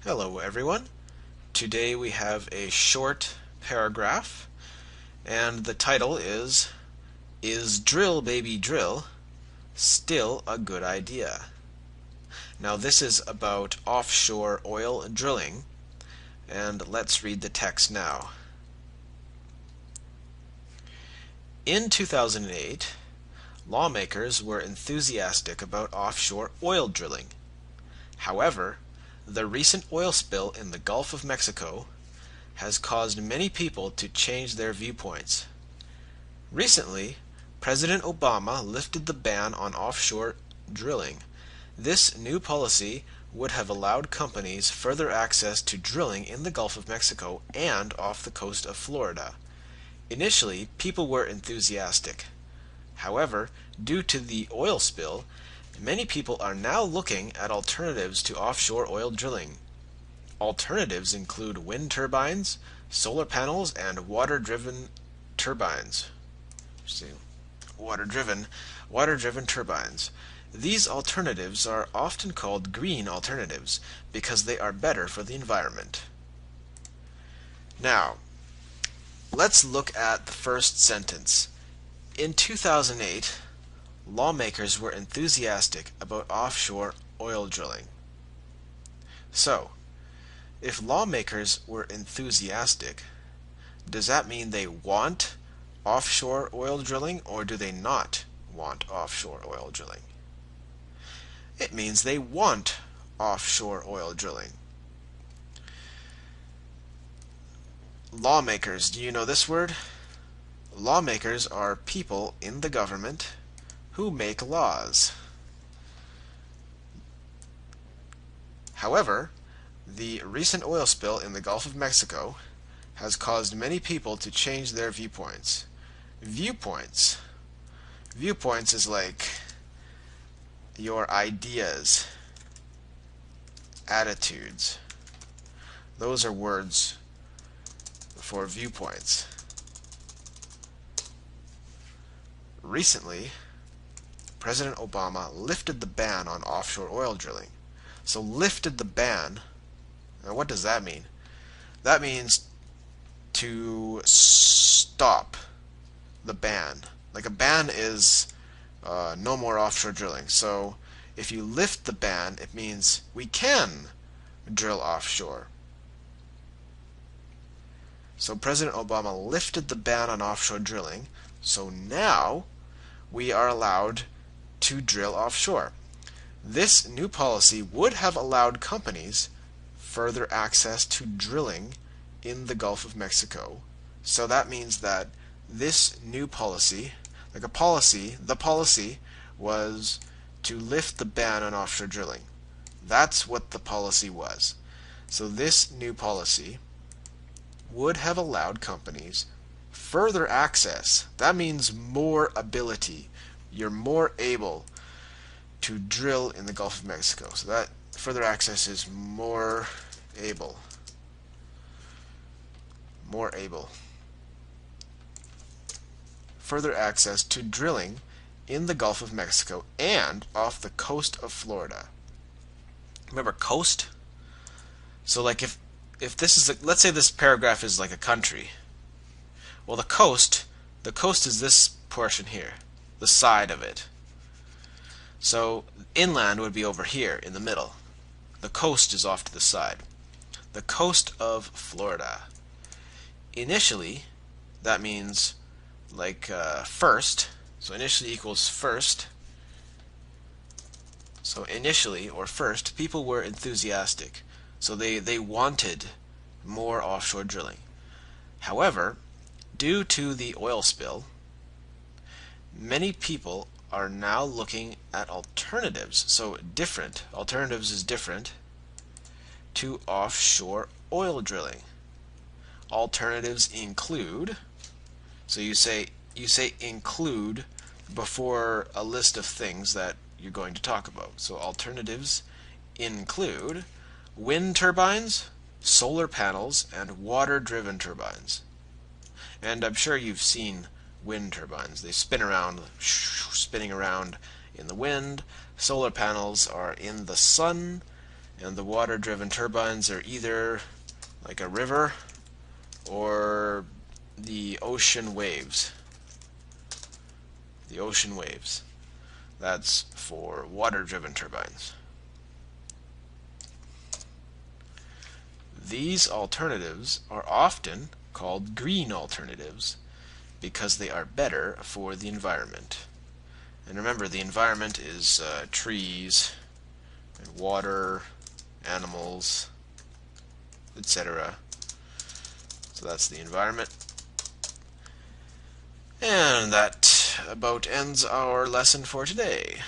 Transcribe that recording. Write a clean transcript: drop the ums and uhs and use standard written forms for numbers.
Hello everyone. Today we have a short paragraph and the title is Drill Baby Drill Still a Good Idea? Now this is about offshore oil drilling, and let's read the text now. In 2008, lawmakers were enthusiastic about offshore oil drilling. However, the recent oil spill in the Gulf of Mexico has caused many people to change their viewpoints. Recently, President Obama lifted the ban on offshore drilling. This new policy would have allowed companies further access to drilling in the Gulf of Mexico and off the coast of Florida. Initially, people were enthusiastic. However, due to the oil spill, many people are now looking at alternatives to offshore oil drilling. Alternatives include wind turbines, solar panels, and water-driven turbines. Water-driven turbines. These alternatives are often called green alternatives because they are better for the environment. Now, let's look at the first sentence. In 2008, lawmakers were enthusiastic about offshore oil drilling. So, if lawmakers were enthusiastic, does that mean they want offshore oil drilling, or do they not want offshore oil drilling? It means they want offshore oil drilling. Lawmakers, do you know this word? Lawmakers are people in the government who make laws. However, the recent oil spill in the Gulf of Mexico has caused many people to change their viewpoints. Viewpoints is like your ideas, attitudes. Those are words for viewpoints. Recently, President Obama lifted the ban on offshore oil drilling. So lifted the ban, now what does that mean? That means to stop the ban. Like a ban is no more offshore drilling. So if you lift the ban, it means we can drill offshore. So President Obama lifted the ban on offshore drilling, so now we are allowed to drill offshore. This new policy would have allowed companies further access to drilling in the Gulf of Mexico. So that means that this new policy, the policy was to lift the ban on offshore drilling. That's what the policy was. So this new policy would have allowed companies further access. That means more ability. You're more able to drill in the Gulf of Mexico. So that further access is more able. More able. Further access to drilling in the Gulf of Mexico and off the coast of Florida. Remember coast? So like if this is let's say this paragraph is like a country. Well, the coast is this portion here, the side of it. So inland would be over here in the middle. The coast is off to the side. The coast of Florida. Initially, that means like first. So initially equals first. So initially, or first, people were enthusiastic. So they wanted more offshore drilling. However, due to the oil spill, many people are now looking at alternatives. So different. Alternatives is different to offshore oil drilling. Alternatives include, so you say include before a list of things that you're going to talk about. So alternatives include wind turbines, solar panels, and water-driven turbines. And I'm sure you've seen wind turbines. They spin around, spinning around in the wind. Solar panels are in the sun, And the water-driven turbines are either like a river or the ocean waves. The ocean waves. That's for water-driven turbines. These alternatives are often called green alternatives because they are better for the environment. And remember, the environment is trees and water, animals, etc. So that's the environment. And that about ends our lesson for today.